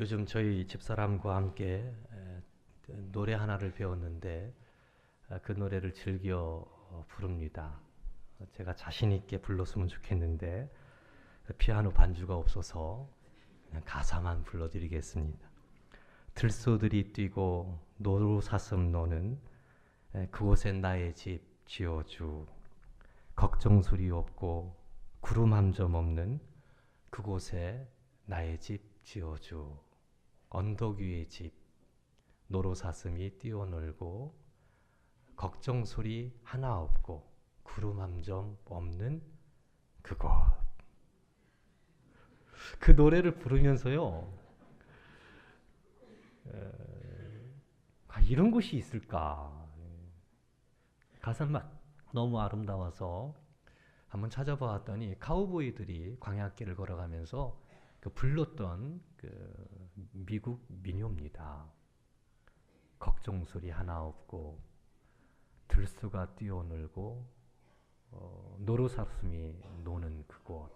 요즘 저희 집사람과 함께 노래 하나를 배웠는데 그 노래를 즐겨 부릅니다. 제가 자신 있게 불렀으면 좋겠는데 피아노 반주가 없어서 그냥 가사만 불러드리겠습니다. 들소들이 뛰고 노루사슴 노는 그곳에 나의 집 지어주. 걱정소리 없고 구름 한 점 없는 그곳에 나의 집 지어주. 언덕 위의 집 노루사슴이 뛰어놀고 걱정소리 하나 없고 구름 한 점 없는 그곳. 그 노래를 부르면서요, 이런 곳이 있을까? 가사만 너무 아름다워서 한번 찾아보았더니 카우보이들이 광야길을 걸어가면서 불렀던 미국 민요입니다. 걱정소리 하나 없고 들소가 뛰어놀고 노루사슴이 노는 그곳,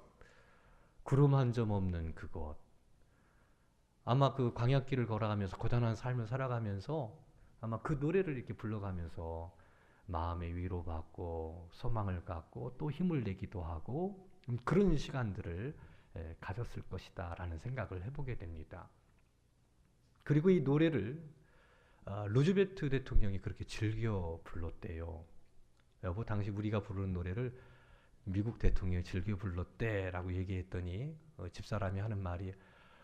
구름 한 점 없는 그곳. 아마 그 광야길을 걸어가면서 고단한 삶을 살아가면서 아마 그 노래를 이렇게 불러가면서 마음의 위로받고 소망을 갖고 또 힘을 내기도 하고 그런 시간들을 가졌을 것이다 라는 생각을 해보게 됩니다. 그리고 이 노래를 루즈벨트 대통령이 그렇게 즐겨 불렀대요. 여보, 당시 우리가 부르는 노래를 미국 대통령이 즐겨 불렀대 라고 얘기했더니 집사람이 하는 말이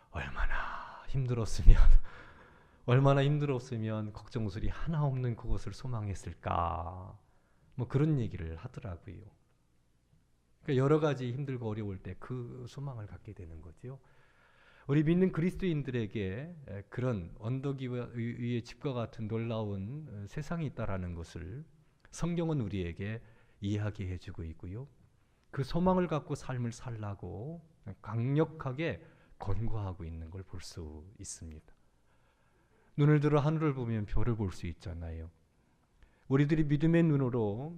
얼마나 힘들었으면 걱정소리 하나 없는 그곳을 소망했을까, 뭐 그런 얘기를 하더라고요. 그러니까 여러 가지 힘들고 어려울 때 그 소망을 갖게 되는 거죠. 우리 믿는 그리스도인들에게 그런 언덕 위의 집과 같은 놀라운 세상이 있다라는 것을 성경은 우리에게 이야기해 주고 있고요. 그 소망을 갖고 삶을 살라고 강력하게 권고하고 있는 걸 볼 수 있습니다. 눈을 들어 하늘을 보면 별을 볼 수 있잖아요. 우리들이 믿음의 눈으로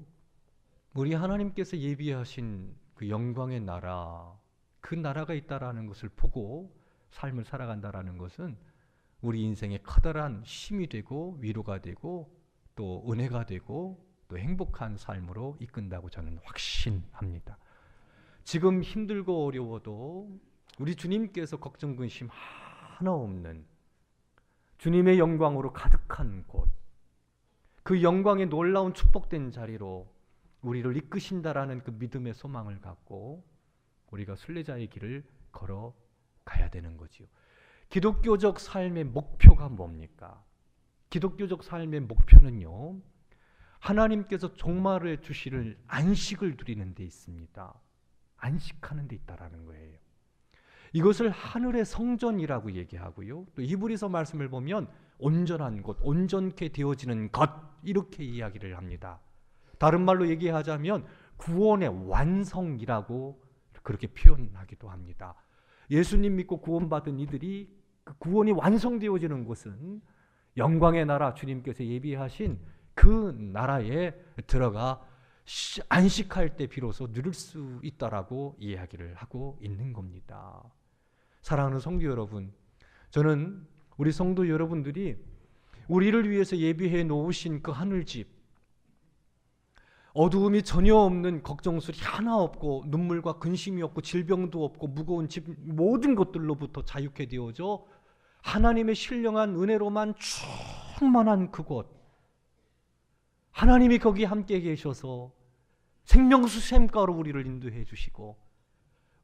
우리 하나님께서 예비하신 그 영광의 나라, 그 나라가 있다라는 것을 보고 삶을 살아간다라는 것은 우리 인생의 커다란 힘이 되고 위로가 되고 또 은혜가 되고 또 행복한 삶으로 이끈다고 저는 확신합니다. 지금 힘들고 어려워도 우리 주님께서 걱정 근심 하나 없는 주님의 영광으로 가득한 곳, 그 영광의 놀라운 축복된 자리로 우리를 이끄신다라는 그 믿음의 소망을 갖고 우리가 순례자의 길을 걸어가야 되는 거지요. 기독교적 삶의 목표가 뭡니까? 기독교적 삶의 목표는요, 하나님께서 종말해 주실 안식을 누리는 데 있습니다. 안식하는 데 있다라는 거예요. 이것을 하늘의 성전이라고 얘기하고요. 또 히브리서 말씀을 보면 온전한 곳, 온전케 되어지는 것, 이렇게 이야기를 합니다. 다른 말로 얘기하자면 구원의 완성이라고 그렇게 표현하기도 합니다. 예수님 믿고 구원받은 이들이 그 구원이 완성되어지는 곳은 영광의 나라, 주님께서 예비하신 그 나라에 들어가 안식할 때 비로소 누릴 수 있다라고 이야기를 하고 있는 겁니다. 사랑하는 성도 여러분, 저는 우리 성도 여러분들이 우리를 위해서 예비해 놓으신 그 하늘집, 어두움이 전혀 없는 걱정소리 하나 없고 눈물과 근심이 없고 질병도 없고 무거운 집, 모든 것들로부터 자유케 되어져 하나님의 신령한 은혜로만 충만한 그곳, 하나님이 거기 함께 계셔서 생명수 샘가로 우리를 인도해 주시고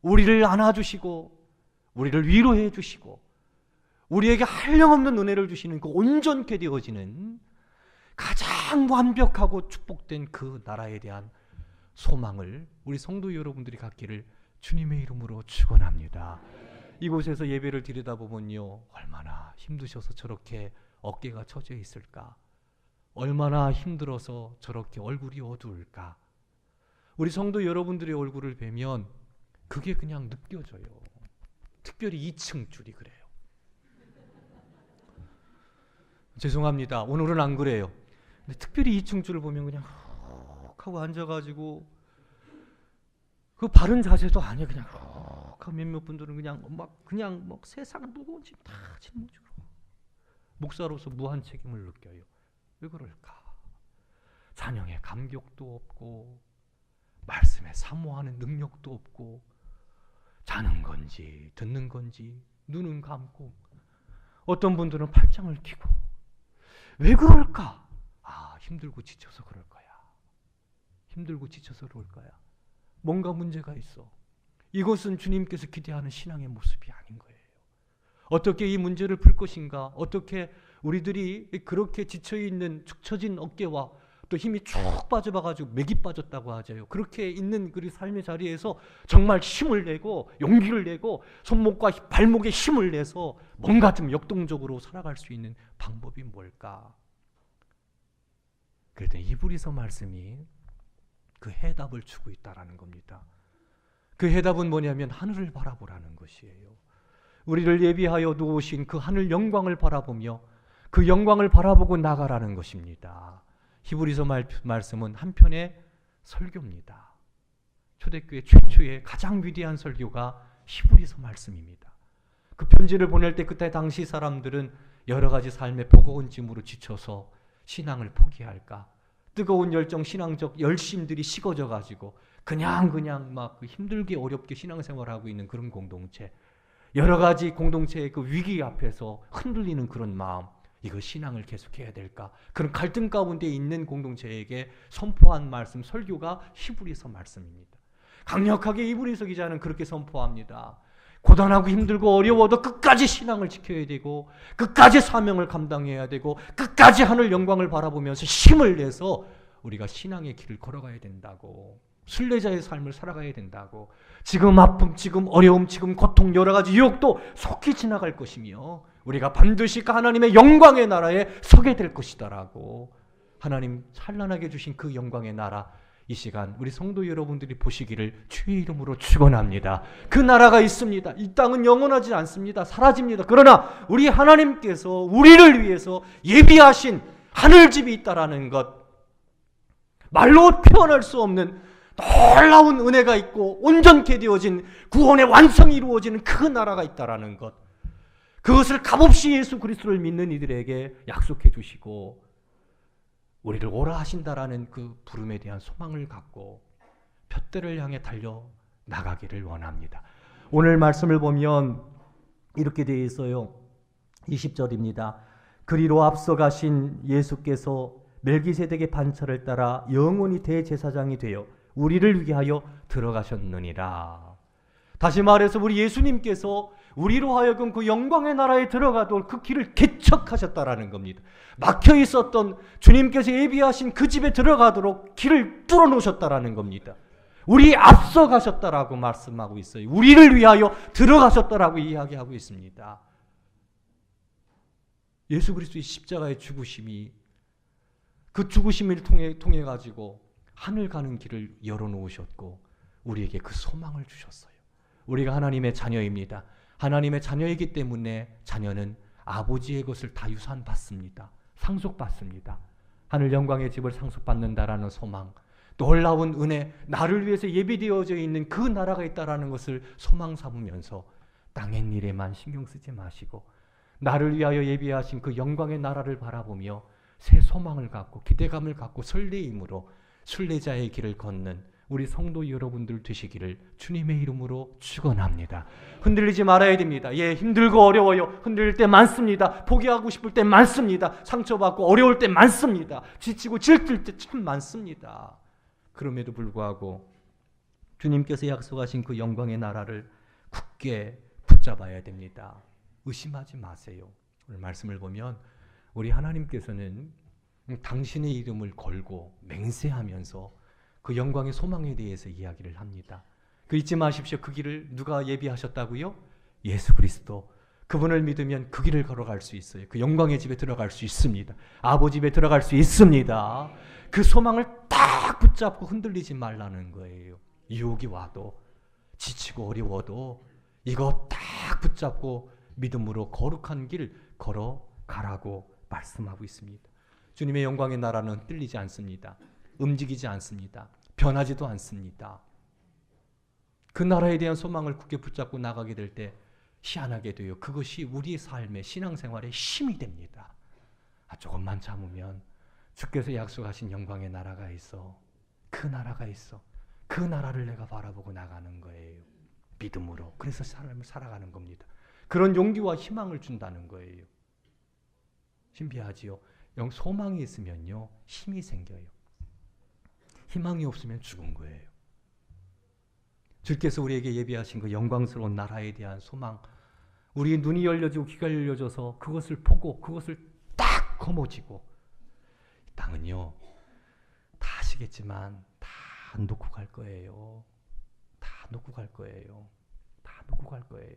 우리를 안아주시고 우리를 위로해 주시고 우리에게 한량없는 은혜를 주시는 그 온전케 되어지는 가장 완벽하고 축복된 그 나라에 대한 소망을 우리 성도 여러분들이 갖기를 주님의 이름으로 축원합니다. 이곳에서 예배를 드리다 보면요, 얼마나 힘드셔서 저렇게 어깨가 처져 있을까, 얼마나 힘들어서 저렇게 얼굴이 어두울까. 우리 성도 여러분들의 얼굴을 뵈면 그게 그냥 느껴져요. 특별히 2층 줄이 그래요. 죄송합니다. 오늘은 안 그래요. 근데 특별히 2층 줄을 보면 그냥 훅 하고 앉아가지고 그 바른 자세도 아니에요. 그냥 훅 하고 몇몇 분들은 그냥 막 세상 무거운 짐 다 짊어지고 목사로서 무한 책임을 느껴요. 왜 그럴까? 찬양의 감격도 없고 말씀에 사모하는 능력도 없고 자는 건지 듣는 건지 눈은 감고 어떤 분들은 팔짱을 끼고 왜 그럴까? 힘들고 지쳐서 그럴 거야. 힘들고 지쳐서 그럴 거야. 뭔가 문제가 있어. 이것은 주님께서 기대하는 신앙의 모습이 아닌 거예요. 어떻게 이 문제를 풀 것인가? 어떻게 우리들이 그렇게 지쳐있는 축 처진 어깨와 또 힘이 쭉 빠져봐가지고 맥이 빠졌다고 하죠. 그렇게 있는 그 삶의 자리에서 정말 힘을 내고 용기를 내고 손목과 발목에 힘을 내서 뭔가 좀 역동적으로 살아갈 수 있는 방법이 뭘까? 그랬더니 히브리서 말씀이 그 해답을 주고 있다라는 겁니다. 그 해답은 뭐냐면 하늘을 바라보라는 것이에요. 우리를 예비하여 두으신 그 하늘 영광을 바라보며 그 영광을 바라보고 나가라는 것입니다. 히브리서 말씀은 한편의 설교입니다. 초대교회 최초의 가장 위대한 설교가 히브리서 말씀입니다. 그 편지를 보낼 때 그때 당시 사람들은 여러 가지 삶의 버거운 짐으로 지쳐서 신앙을 포기할까? 뜨거운 열정, 신앙적 열심들이 식어져 가지고 그냥 막 힘들게 어렵게 신앙생활하고 있는 그런 공동체, 여러 가지 공동체의 그 위기 앞에서 흔들리는 그런 마음, 이거 신앙을 계속해야 될까? 그런 갈등 가운데 있는 공동체에게 선포한 말씀, 설교가 히브리서 말씀입니다. 강력하게 히브리서 기자는 그렇게 선포합니다. 고단하고 힘들고 어려워도 끝까지 신앙을 지켜야 되고 끝까지 사명을 감당해야 되고 끝까지 하늘 영광을 바라보면서 힘을 내서 우리가 신앙의 길을 걸어가야 된다고, 순례자의 삶을 살아가야 된다고, 지금 아픔, 지금 어려움, 지금 고통, 여러 가지 유혹도 속히 지나갈 것이며 우리가 반드시 그 하나님의 영광의 나라에 서게 될 것이다라고, 하나님 찬란하게 주신 그 영광의 나라, 이 시간 우리 성도 여러분들이 보시기를 주의 이름으로 축원합니다. 그 나라가 있습니다. 이 땅은 영원하지 않습니다. 사라집니다. 그러나 우리 하나님께서 우리를 위해서 예비하신 하늘집이 있다라는 것, 말로 표현할 수 없는 놀라운 은혜가 있고 온전케 되어진 구원의 완성이 이루어지는 그 나라가 있다라는 것, 그것을 값없이 예수 그리스도를 믿는 이들에게 약속해 주시고 우리를 오라 하신다라는 그 부름에 대한 소망을 갖고 푯대를 향해 달려 나가기를 원합니다. 오늘 말씀을 보면 이렇게 되어 있어요. 20절입니다. 그리로 앞서가신 예수께서 멜기세덱의 반차를 따라 영원히 대제사장이 되어 우리를 위하여 들어가셨느니라. 다시 말해서 우리 예수님께서 우리로 하여금 그 영광의 나라에 들어가도록 그 길을 개척하셨다라는 겁니다. 막혀 있었던 주님께서 예비하신 그 집에 들어가도록 길을 뚫어 놓으셨다라는 겁니다. 우리 앞서 가셨다라고 말씀하고 있어요. 우리를 위하여 들어가셨다라고 이야기하고 있습니다. 예수 그리스도의 십자가의 죽으심이, 그 죽으심을 통해 가지고 하늘 가는 길을 열어 놓으셨고 우리에게 그 소망을 주셨어요. 우리가 하나님의 자녀입니다. 하나님의 자녀이기 때문에 자녀는 아버지의 것을 다 유산받습니다. 상속받습니다. 하늘 영광의 집을 상속받는다라는 소망, 놀라운 은혜, 나를 위해서 예비되어져 있는 그 나라가 있다라는 것을 소망 삼으면서 땅의 일에만 신경 쓰지 마시고 나를 위하여 예비하신 그 영광의 나라를 바라보며 새 소망을 갖고 기대감을 갖고 설레임으로 순례자의 길을 걷는 우리 성도 여러분들 되시기를 주님의 이름으로 축원합니다. 흔들리지 말아야 됩니다. 예, 힘들고 어려워요. 흔들릴 때 많습니다. 포기하고 싶을 때 많습니다. 상처받고 어려울 때 많습니다. 지치고 질질 때 참 많습니다. 그럼에도 불구하고 주님께서 약속하신 그 영광의 나라를 굳게 붙잡아야 됩니다. 의심하지 마세요. 오늘 말씀을 보면 우리 하나님께서는 당신의 이름을 걸고 맹세하면서 그 영광의 소망에 대해서 이야기를 합니다. 그 잊지 마십시오. 그 길을 누가 예비하셨다고요? 예수 그리스도. 그분을 믿으면 그 길을 걸어갈 수 있어요. 그 영광의 집에 들어갈 수 있습니다. 아버지 집에 들어갈 수 있습니다. 그 소망을 딱 붙잡고 흔들리지 말라는 거예요. 유혹이 와도 지치고 어려워도 이거 딱 붙잡고 믿음으로 거룩한 길 걸어가라고 말씀하고 있습니다. 주님의 영광의 나라는 흔들리지 않습니다. 움직이지 않습니다. 변하지도 않습니다. 그 나라에 대한 소망을 굳게 붙잡고 나가게 될 때 희한하게 돼요. 그것이 우리의 삶의 신앙생활의 힘이 됩니다. 조금만 참으면 주께서 약속하신 영광의 나라가 있어. 그 나라가 있어. 그 나라를 내가 바라보고 나가는 거예요. 믿음으로. 그래서 삶을 살아가는 겁니다. 그런 용기와 희망을 준다는 거예요. 신비하지요. 소망이 있으면요, 힘이 생겨요. 희망이 없으면 죽은 거예요. 주께서 우리에게 예비하신 그 영광스러운 나라에 대한 소망, 우리의 눈이 열려지고 귀가 열려져서 그것을 보고 그것을 딱 거머쥐고, 이 땅은요, 다 아시겠지만 다 놓고 갈 거예요. 다 놓고 갈 거예요. 다 놓고 갈 거예요.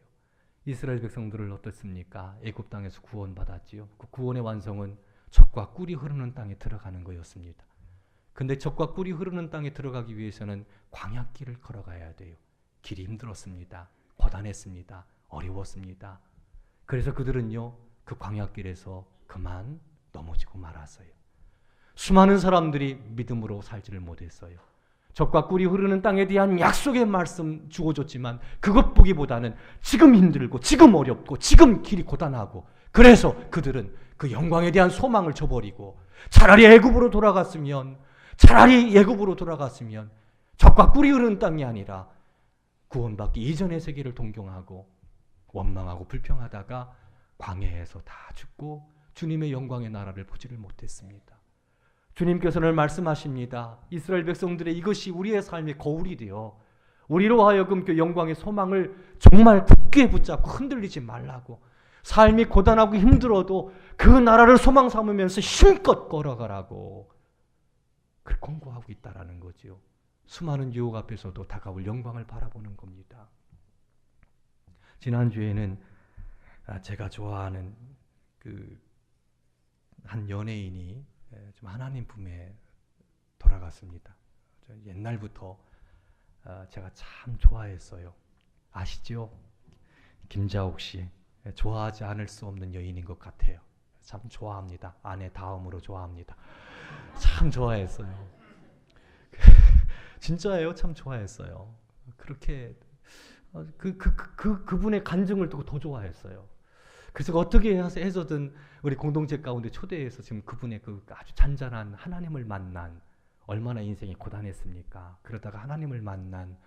이스라엘 백성들을 어떻습니까? 애굽 땅에서 구원받았지요. 그 구원의 완성은 젖과 꿀이 흐르는 땅에 들어가는 거였습니다. 근데 젖과 꿀이 흐르는 땅에 들어가기 위해서는 광야길을 걸어가야 돼요. 길이 힘들었습니다. 고단했습니다. 어려웠습니다. 그래서 그들은요, 그 광야길에서 그만 넘어지고 말았어요. 수많은 사람들이 믿음으로 살지를 못했어요. 젖과 꿀이 흐르는 땅에 대한 약속의 말씀 주어줬지만 그것 보기보다는 지금 힘들고 지금 어렵고 지금 길이 고단하고, 그래서 그들은 그 영광에 대한 소망을 저버리고 차라리 애굽으로 돌아갔으면 젖과 꿀이 흐르는 땅이 아니라 구원받기 이전의 세계를 동경하고 원망하고 불평하다가 광야에서 다 죽고 주님의 영광의 나라를 보지를 못했습니다. 주님께서는 말씀하십니다. 이스라엘 백성들의 이것이 우리의 삶의 거울이 되어 우리로 하여금 그 영광의 소망을 정말 굳게 붙잡고 흔들리지 말라고, 삶이 고단하고 힘들어도 그 나라를 소망 삼으면서 힘껏 걸어가라고 그렇게 권고하고 있다라는 거죠. 수많은 유혹 앞에서도 다가올 영광을 바라보는 겁니다. 지난주에는 제가 좋아하는 그 한 연예인이 좀 하나님 품에 돌아갔습니다. 옛날부터 제가 참 좋아했어요. 아시죠? 김자옥 씨. 좋아하지 않을 수 없는 여인인 것 같아요. 참 좋아합니다. 아내 다음으로 좋아합니다. 참 좋아했어요. 진짜예요. 참 좋아했어요. 그렇게 그분의 간증을 듣고 더 좋아했어요. 그래서 어떻게 해서든 우리 공동체 가운데 초대해서 지금 그분의 그 아주 잔잔한 하나님을 만난, 얼마나 인생이 고단했습니까? 그러다가 하나님을 만난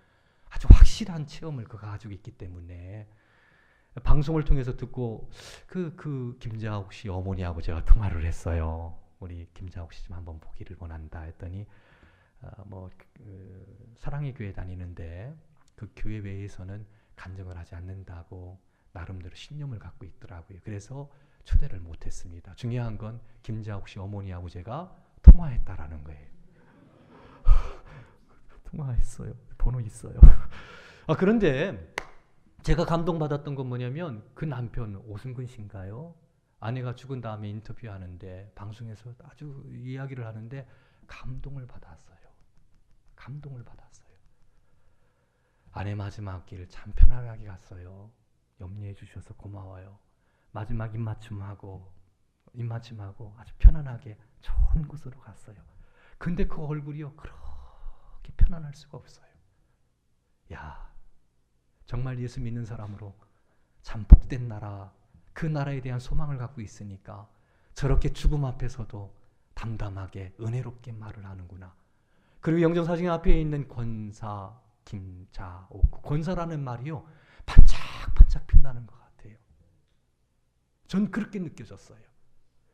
아주 확실한 체험을 그가 가지고 있기 때문에 방송을 통해서 듣고 그 김자옥 씨 어머니하고 제가 통화를 했어요. 우리 김자옥 씨 좀 한번 보기를 원한다 했더니 사랑의 교회 다니는데 그 교회 외에서는 간증을 하지 않는다고 나름대로 신념을 갖고 있더라고요. 그래서 초대를 못했습니다. 중요한 건 김자옥 씨 어머니하고 제가 통화했다라는 거예요. 통화했어요. 번호 있어요. 그런데 제가 감동받았던 건 뭐냐면 그 남편 오승근 씨인가요? 아내가 죽은 다음에 인터뷰하는데 방송에서 아주 이야기를 하는데 감동을 받았어요. 아내 마지막 길 참 편안하게 갔어요. 염려해 주셔서 고마워요. 마지막 입맞춤하고 아주 편안하게 좋은 곳으로 갔어요. 근데 그 얼굴이요, 그렇게 편안할 수가 없어요. 야, 정말 예수 믿는 사람으로 참 복된 나라, 그 나라에 대한 소망을 갖고 있으니까 저렇게 죽음 앞에서도 담담하게 은혜롭게 말을 하는구나. 그리고 영정사진 앞에 있는 권사 김자옥, 권사라는 말이요, 반짝반짝 빛나는 것 같아요. 전 그렇게 느껴졌어요.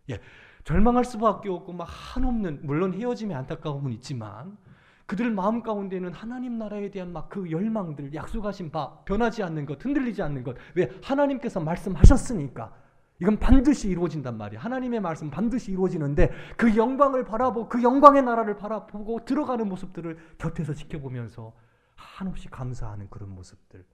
예, 절망할 수밖에 없고 막 한없는, 물론 헤어짐의 안타까움은 있지만 그들 마음 가운데는 하나님 나라에 대한 막 그 열망들, 약속하신 바, 변하지 않는 것, 흔들리지 않는 것. 왜? 하나님께서 말씀하셨으니까 이건 반드시 이루어진단 말이에요. 하나님의 말씀 반드시 이루어지는데 그 영광을 바라보고 그 영광의 나라를 바라보고 들어가는 모습들을 곁에서 지켜보면서 한없이 감사하는 그런 모습들.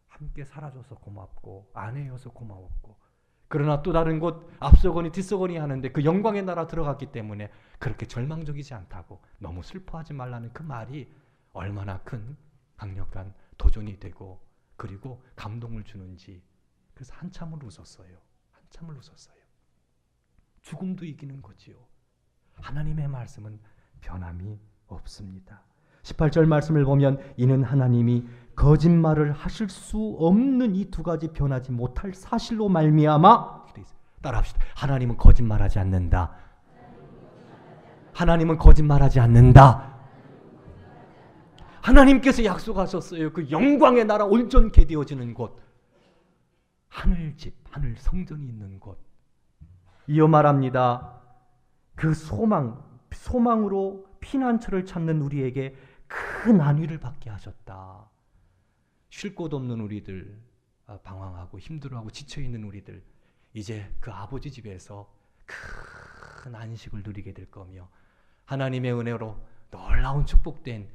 함께 살아줘서 고맙고 아내여서 고마웠고, 그러나 또 다른 곳 앞서거니 뒤서거니 하는데 그 영광의 나라 들어갔기 때문에 그렇게 절망적이지 않다고, 너무 슬퍼하지 말라는 그 말이 얼마나 큰 강력한 도전이 되고 그리고 감동을 주는지. 그래서 한참을 웃었어요. 죽음도 이기는 거지요. 하나님의 말씀은 변함이 없습니다. 18절 말씀을 보면 이는 하나님이 거짓말을 하실 수 없는 이 두 가지 변하지 못할 사실로 말미암아 따라합시다. 하나님은 거짓말하지 않는다. 하나님은 거짓말하지 않는다. 하나님께서 약속하셨어요. 그 영광의 나라 온전케 되어지는 곳, 하늘집, 하늘 성전이 있는 곳. 이어 말합니다. 그 소망으로 피난처를 찾는 우리에게 큰 안위를 받게 하셨다. 쉴 곳 없는 우리들, 방황하고 힘들어하고 지쳐있는 우리들, 이제 그 아버지 집에서 큰 안식을 누리게 될 거며, 하나님의 은혜로 놀라운 축복된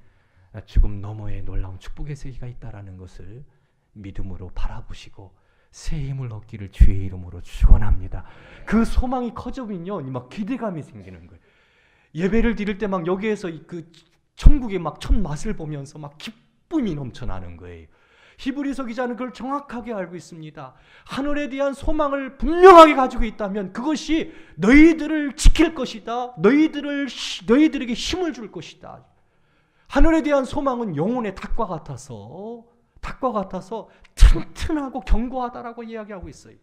죽음 너머에 놀라운 축복의 세계가 있다라는 것을 믿음으로 바라보시고 새 힘을 얻기를 주의 이름으로 축원합니다. 그 소망이 커져면요, 막 기대감이 생기는 거예요. 예배를 드릴 때 막 여기에서 그 천국의 막 첫 맛을 보면서 막 기쁨이 넘쳐나는 거예요. 히브리서 기자는 그걸 정확하게 알고 있습니다. 하늘에 대한 소망을 분명하게 가지고 있다면 그것이 너희들을 지킬 것이다. 너희들에게 힘을 줄 것이다. 하늘에 대한 소망은 영혼의 닭과 같아서 튼튼하고 견고하다라고 이야기하고 있어요.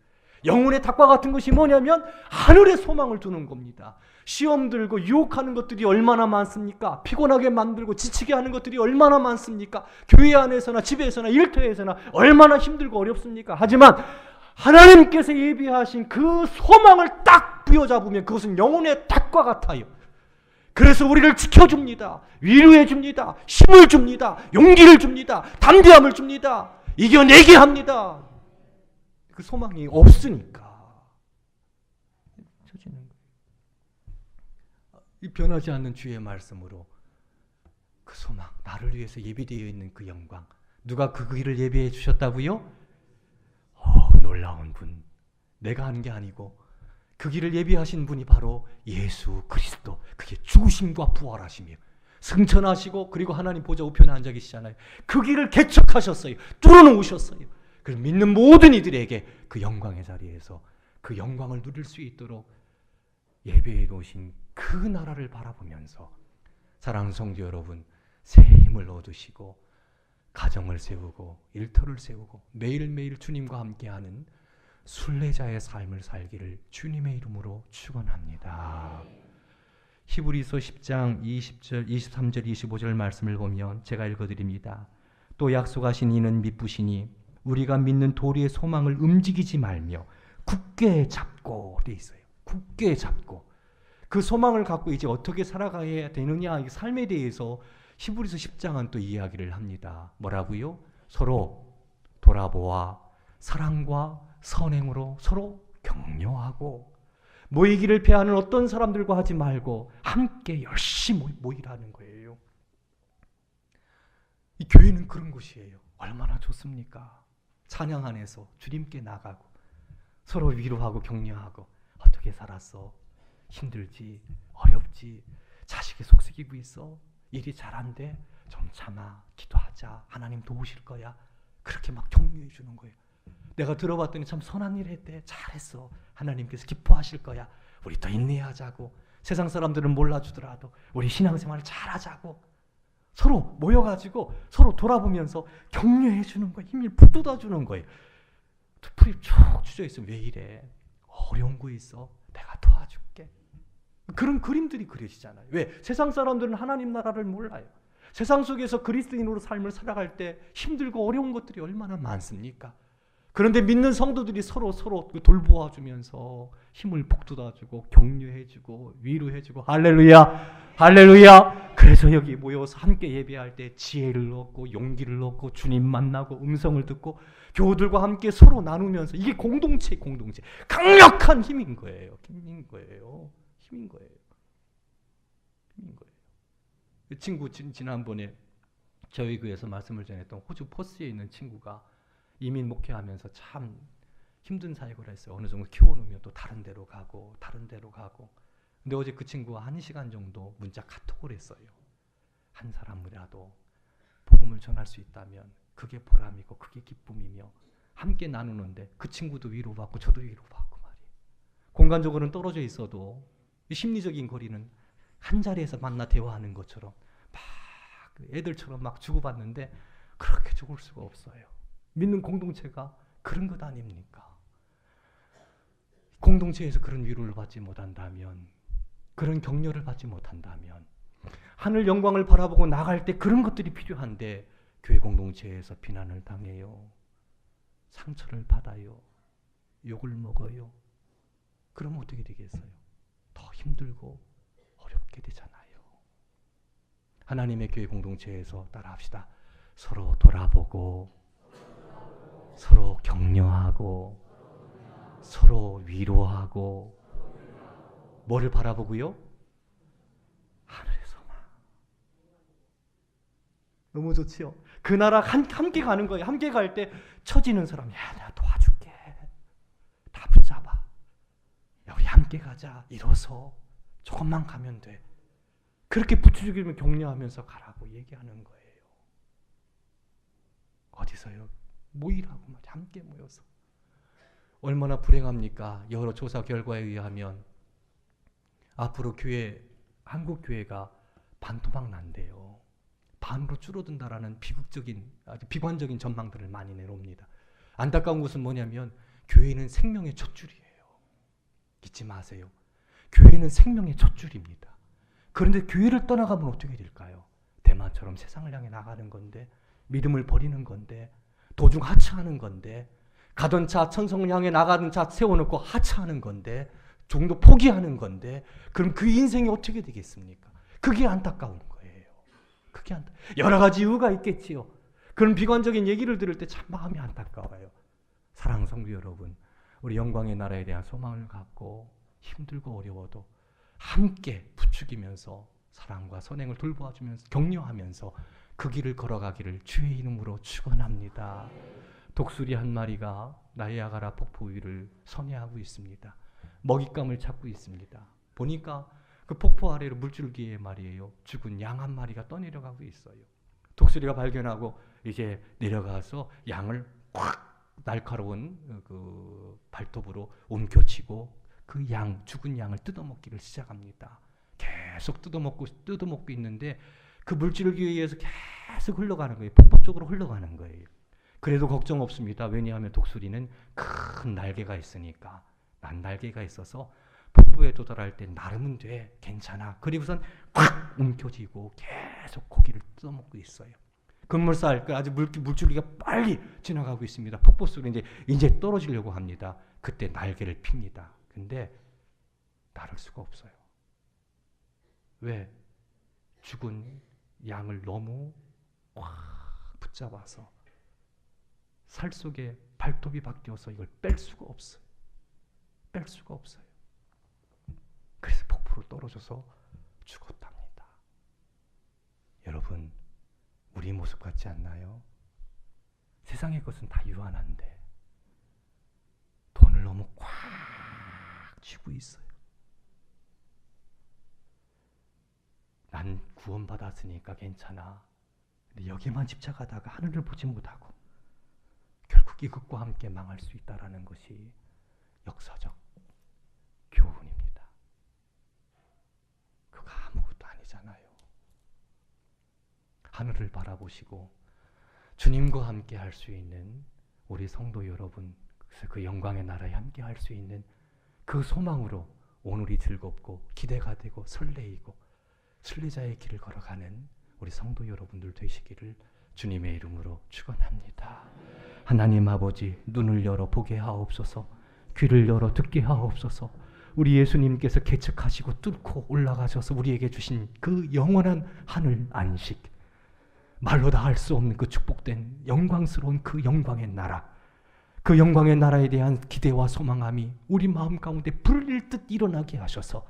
영혼의 닭과 같은 것이 뭐냐면 하늘에 소망을 두는 겁니다. 시험 들고 유혹하는 것들이 얼마나 많습니까? 피곤하게 만들고 지치게 하는 것들이 얼마나 많습니까? 교회 안에서나 집에서나 일터에서나 얼마나 힘들고 어렵습니까? 하지만 하나님께서 예비하신 그 소망을 딱 부여잡으면 그것은 영혼의 닭과 같아요. 그래서 우리를 지켜줍니다. 위로해 줍니다. 힘을 줍니다. 용기를 줍니다. 담대함을 줍니다. 이겨내게 합니다. 그 소망이 없으니까 처지는 거예요. 이 변하지 않는 주의 말씀으로 그 소망, 나를 위해서 예비되어 있는 그 영광, 누가 그 길을 예비해 주셨다고요? 놀라운 분, 내가 하는 게 아니고 그 길을 예비하신 분이 바로 예수 그리스도, 그게 죽으심과 부활하시며 승천하시고 그리고 하나님 보좌 우편에 앉아 계시잖아요. 그 길을 개척하셨어요. 뚫어놓으셨어요. 그래서 믿는 모든 이들에게 그 영광의 자리에서 그 영광을 누릴 수 있도록 예배해 놓으신 그 나라를 바라보면서 사랑하는 성도 여러분, 새 힘을 얻으시고 가정을 세우고 일터를 세우고 매일매일 주님과 함께하는 순례자의 삶을 살기를 주님의 이름으로 축원합니다. 히브리서 10장 20절, 23절, 25절 말씀을 보면 제가 읽어드립니다. 또 약속하신 이는 미쁘시니 우리가 믿는 도리의 소망을 움직이지 말며 굳게 잡고 돼 있어요. 굳게 잡고 그 소망을 갖고 이제 어떻게 살아가야 되느냐, 이 삶에 대해서 히브리서 10장은 또 이야기를 합니다. 뭐라고요? 서로 돌아보아 사랑과 선행으로 서로 격려하고 모이기를 패하는 어떤 사람들과 하지 말고 함께 열심히 모이라는 거예요. 이 교회는 그런 곳이에요. 얼마나 좋습니까? 찬양 안에서 주님께 나가고 서로 위로하고 격려하고 어떻게 살았어? 힘들지? 어렵지? 자식이 속썩이고 있어? 일이 잘 안 돼? 좀 참아. 기도하자. 하나님 도우실 거야. 그렇게 막 격려해 주는 거예요. 내가 들어봤더니 참 선한 일 했대. 잘했어. 하나님께서 기뻐하실 거야. 우리 더 인내하자고. 세상 사람들은 몰라주더라도 우리 신앙생활을 잘하자고. 서로 모여가지고 서로 돌아보면서 격려해 주는 거예요. 힘을 북돋아 주는 거예요. 풀이 쭉 주저 있으면 왜 이래? 어려운 거 있어? 내가 도와줄게. 그런 그림들이 그려지잖아요. 왜? 세상 사람들은 하나님 나라를 몰라요. 세상 속에서 그리스도인으로 삶을 살아갈 때 힘들고 어려운 것들이 얼마나 많습니까? 그런데 믿는 성도들이 서로 돌보아주면서 힘을 북돋아주고 격려해주고 위로해주고 할렐루야 할렐루야. 그래서 여기 모여서 함께 예배할 때 지혜를 얻고 용기를 얻고 주님 만나고 음성을 듣고 교우들과 함께 서로 나누면서 이게 공동체 강력한 힘인 거예요. 힘인 거예요. 그 친구 지난번에 저희 교회에서 말씀을 전했던 호주 포스에 있는 친구가 이민 목회하면서 참 힘든 사역을 했어요. 어느 정도 키워놓으면 또 다른 데로 가고. 근데 어제 그 친구가 1시간 정도 문자 카톡을 했어요. 한 사람이라도 복음을 전할 수 있다면 그게 보람이고 그게 기쁨이며 함께 나누는데 그 친구도 위로받고 저도 위로받고 말이에요. 공간적으로는 떨어져 있어도 심리적인 거리는 한 자리에서 만나 대화하는 것처럼 막 애들처럼 막 주고받는데 그렇게 죽을 수가 없어요. 믿는 공동체가 그런 것 아닙니까? 공동체에서 그런 위로를 받지 못한다면, 그런 격려를 받지 못한다면, 하늘 영광을 바라보고 나갈 때 그런 것들이 필요한데 교회 공동체에서 비난을 당해요. 상처를 받아요. 욕을 먹어요. 그러면 어떻게 되겠어요? 더 힘들고 어렵게 되잖아요. 하나님의 교회 공동체에서 따라합시다. 서로 돌아보고, 서로 격려하고, 서로 위로하고, 뭐를 바라보고요? 하늘의 소망. 너무 좋지요? 그 나라 함께 가는 거예요. 함께 갈 때 처지는 사람, 야, 내가 도와줄게. 다 붙잡아. 야, 우리 함께 가자. 일어서. 조금만 가면 돼. 그렇게 부추기면 격려하면서 가라고 얘기하는 거예요. 어디서요? 모이라고 말이야. 함께 모여서. 얼마나 불행합니까? 여러 조사 결과에 의하면 앞으로 한국 교회가 반토막 난대요. 반으로 줄어든다라는 아주 비관적인 전망들을 많이 내놓습니다. 안타까운 것은 뭐냐면 교회는 생명의 첫줄이에요. 잊지 마세요. 교회는 생명의 첫 줄입니다. 그런데 교회를 떠나가면 어떻게 될까요? 대만처럼 세상을 향해 나가는 건데, 믿음을 버리는 건데, 도중 하차하는 건데, 가던 차 천성을 향해 나가는 차 세워놓고 하차하는 건데, 종도 포기하는 건데, 그럼 그 인생이 어떻게 되겠습니까? 그게 안타까운 거예요. 여러 가지 이유가 있겠지요. 그런 비관적인 얘기를 들을 때 참 마음이 안타까워요. 사랑하는 성도 여러분, 우리 영광의 나라에 대한 소망을 갖고 힘들고 어려워도 함께 부추기면서 사랑과 선행을 돌보아주면서 격려하면서 그 길을 걸어가기를 주의 이름으로 축원합니다. 독수리 한 마리가 나이아가라 폭포 위를 선회하고 있습니다. 먹잇감을 찾고 있습니다. 보니까 그 폭포 아래로 물줄기에 말이에요. 죽은 양 한 마리가 떠내려가고 있어요. 독수리가 발견하고 이제 내려가서 양을 확 날카로운 그 발톱으로 옮겨치고 그 죽은 양을 뜯어먹기를 시작합니다. 계속 뜯어먹고 있는데 그 물줄기에 의해서 계속 흘러가는 거예요. 폭포 쪽으로 흘러가는 거예요. 그래도 걱정 없습니다. 왜냐하면 독수리는 큰 날개가 있으니까. 난 날개가 있어서 폭포에 도달할 때 나르면 돼. 괜찮아. 그리고선 확 움켜쥐고 계속 고기를 뜯어먹고 있어요. 급물살, 아주 물줄기가 빨리 지나가고 있습니다. 폭포 속으로 이제 떨어지려고 합니다. 그때 날개를 핍니다. 근데 나를 수가 없어요. 왜? 죽은 양을 너무 확 붙잡아서 살 속에 발톱이 바뀌어서 이걸 뺄 수가 없어요. 그래서 폭포로 떨어져서 죽었답니다. 여러분, 우리 모습 같지 않나요? 세상의 것은 다 유한한데 돈을 너무 꽉 쥐고 있어요. 난 구원받았으니까 괜찮아. 근데 여기만 집착하다가 하늘을 보지 못하고 결국 이것과 함께 망할 수 있다라는 것이 역사적 교훈입니다. 그거 아무것도 아니잖아요. 하늘을 바라보시고 주님과 함께 할 수 있는 우리 성도 여러분, 그 영광의 나라에 함께 할 수 있는 그 소망으로 오늘이 즐겁고 기대가 되고 설레이고 순례자의 길을 걸어가는 우리 성도 여러분들 되시기를 주님의 이름으로 축원합니다. 하나님 아버지, 눈을 열어 보게 하옵소서. 귀를 열어 듣게 하옵소서. 우리 예수님께서 개척하시고 뚫고 올라가셔서 우리에게 주신 그 영원한 하늘 안식, 말로 다 할 수 없는 그 축복된 영광스러운 그 영광의 나라, 그 영광의 나라에 대한 기대와 소망함이 우리 마음 가운데 불일 듯 일어나게 하셔서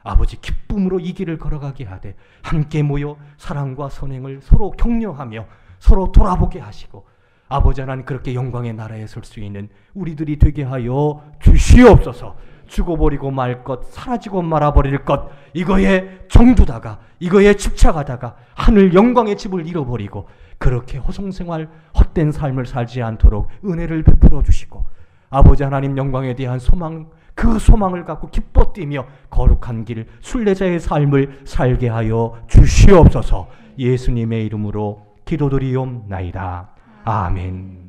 아버지 기쁨으로 이 길을 걸어가게 하되 함께 모여 사랑과 선행을 서로 격려하며 서로 돌아보게 하시고 아버지 하나님 그렇게 영광의 나라에 설 수 있는 우리들이 되게 하여 주시옵소서. 죽어버리고 말 것, 사라지고 말아버릴 것, 이거에 정두다가 이거에 집착하다가 하늘 영광의 집을 잃어버리고 그렇게 허송생활 헛된 삶을 살지 않도록 은혜를 베풀어 주시고 아버지 하나님 영광에 대한 소망, 그 소망을 갖고 기뻐 뛰며 거룩한 길 순례자의 삶을 살게 하여 주시옵소서. 예수님의 이름으로 기도드리옵나이다. 아멘.